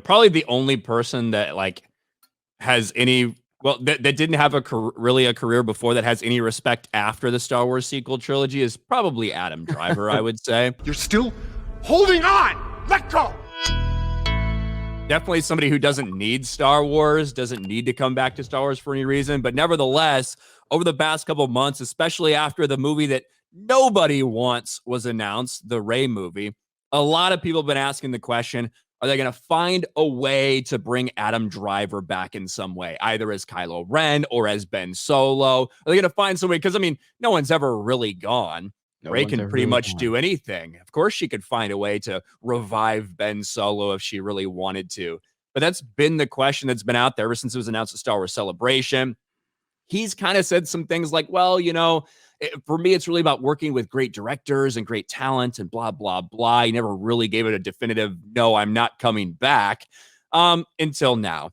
probably the only person that like has any that didn't have really a career before that has any respect after the Star Wars sequel trilogy is probably Adam Driver, I would say. You're still holding on. Let go. Definitely somebody who doesn't need Star Wars, doesn't need to come back to Star Wars for any reason. But nevertheless, over the past couple of months, especially after the movie that nobody wants was announced, the Rey movie, a lot of people have been asking the question, are they going to find a way to bring Adam Driver back in some way, either as Kylo Ren or as Ben Solo? Are they going to find some way? Because, I mean, no one's ever really gone. Rey can pretty much do anything. Of course, she could find a way to revive Ben Solo if she really wanted to. But that's been the question that's been out there ever since it was announced at Star Wars Celebration. He's kind of said some things like, well, for me, it's really about working with great directors and great talent and blah, blah, blah. He never really gave it a definitive, no, I'm not coming back until now.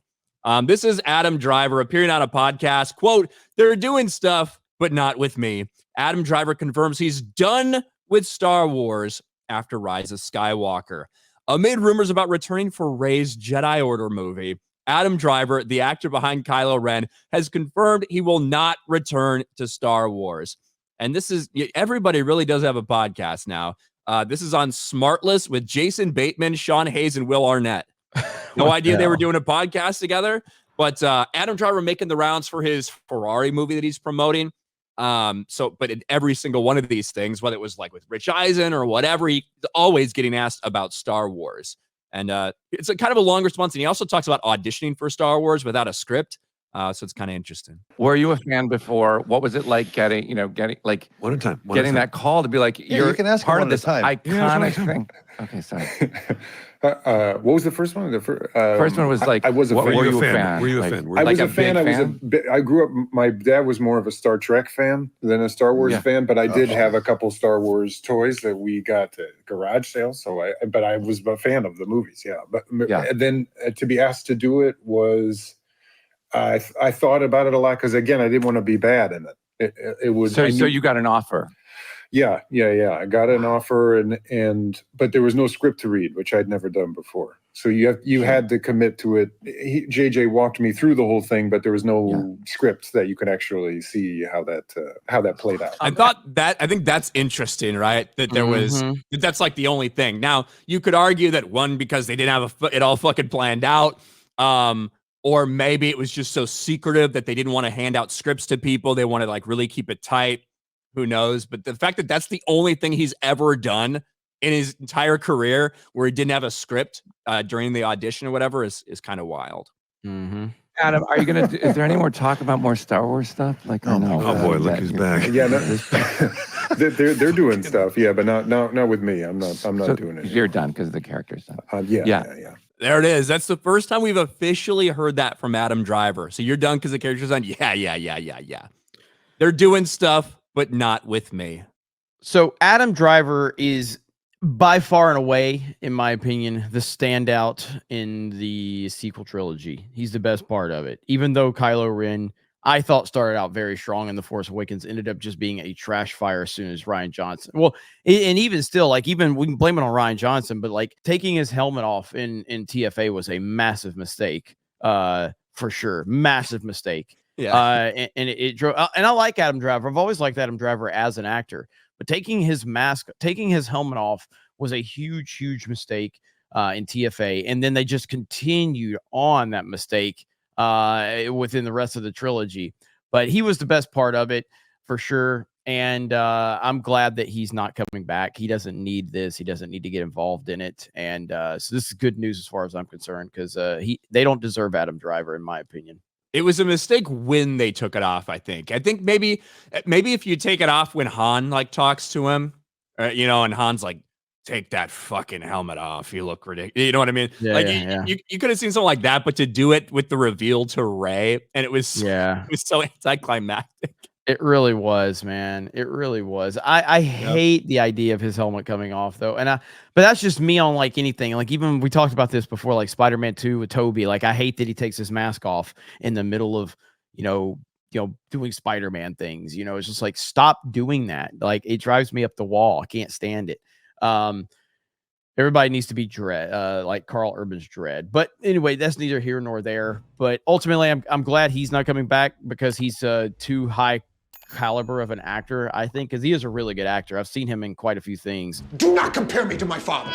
This is Adam Driver appearing on a podcast. Quote, they're doing stuff, but not with me. Adam Driver confirms he's done with Star Wars after Rise of Skywalker. Amid rumors about returning for Rey's Jedi Order movie, Adam Driver, the actor behind Kylo Ren, has confirmed he will not return to Star Wars. And this is, everybody really does have a podcast now. This is on Smartless with Jason Bateman, Sean Hayes, and Will Arnett. No idea they were doing a podcast together, but Adam Driver making the rounds for his Ferrari movie that he's promoting. But in every single one of these things, whether it was like with Rich Eisen or whatever, he's always getting asked about Star Wars. And it's a kind of a long response. And he also talks about auditioning for Star Wars without a script. So it's kind of interesting. Were you a fan before? What was it like getting like one at a time, getting that call to be like, you can ask part of this iconic thing? Okay, sorry. What was the first one? The first one was like, I was a fan. Were you a fan? Were you a fan? I was a fan. I grew up. My dad was more of a Star Trek fan than a Star Wars fan, but I did have a couple Star Wars toys that we got at garage sales. So I was a fan of the movies. Yeah, but then to be asked to do it was, I thought about it a lot because again, I didn't want to be bad in it. It was so you got an offer. Yeah. I got an offer but there was no script to read, which I'd never done before. So you had to commit to it. JJ walked me through the whole thing, but there was no script that you could actually see how that played out. I think that's interesting, right? That there was that's like the only thing. Now you could argue that one, because they didn't have it all fucking planned out. Or maybe it was just so secretive that they didn't want to hand out scripts to people. They wanted to like really keep it tight. Who knows? But the fact that that's the only thing he's ever done in his entire career where he didn't have a script during the audition or whatever is kind of wild. Mm-hmm. Adam, are you gonna? Is there any more talk about more Star Wars stuff? Like, oh boy, look who's back. Yeah, they're doing stuff. Yeah, but not with me. I'm not doing it. You're done because the character's done. Yeah. There it is. That's the first time we've officially heard that from Adam Driver. So you're done because the character's done? Yeah. They're doing stuff, but not with me. So Adam Driver is by far and away, in my opinion, the standout in the sequel trilogy. He's the best part of it. Even though Kylo Ren, I thought, started out very strong in The Force Awakens, ended up just being a trash fire as soon as Rian Johnson. Well, and even still, like, even we can blame it on Rian Johnson, but like taking his helmet off in TFA was a massive mistake, for sure. Massive mistake. Yeah. And it drove, and I like Adam Driver. I've always liked Adam Driver as an actor, but taking his helmet off was a huge mistake in TFA. And then they just continued on that mistake within the rest of the trilogy. But he was the best part of it for sure. And I'm glad that he's not coming back. He doesn't need this. He doesn't need to get involved in it. And so this is good news as far as I'm concerned, because they don't deserve Adam Driver, in my opinion. It was a mistake when they took it off, I think. I think maybe if you take it off when Han like talks to him, and Han's like, take that fucking helmet off. You look ridiculous. You know what I mean? Yeah, you could have seen something like that, but to do it with the reveal to Rey, and it was so anticlimactic. It really was, man. It really was. I hate the idea of his helmet coming off, though. But that's just me on like anything. Like, even we talked about this before, like Spider-Man 2 with Toby. Like, I hate that he takes his mask off in the middle of, doing Spider-Man things. It's just like, stop doing that. Like, it drives me up the wall. I can't stand it. Everybody needs to be Dread, like Carl Urban's Dread. But anyway, that's neither here nor there. But ultimately, I'm glad he's not coming back because he's too high caliber of an actor, I think, because he is a really good actor. I've seen him in quite a few things. Do not compare me to my father.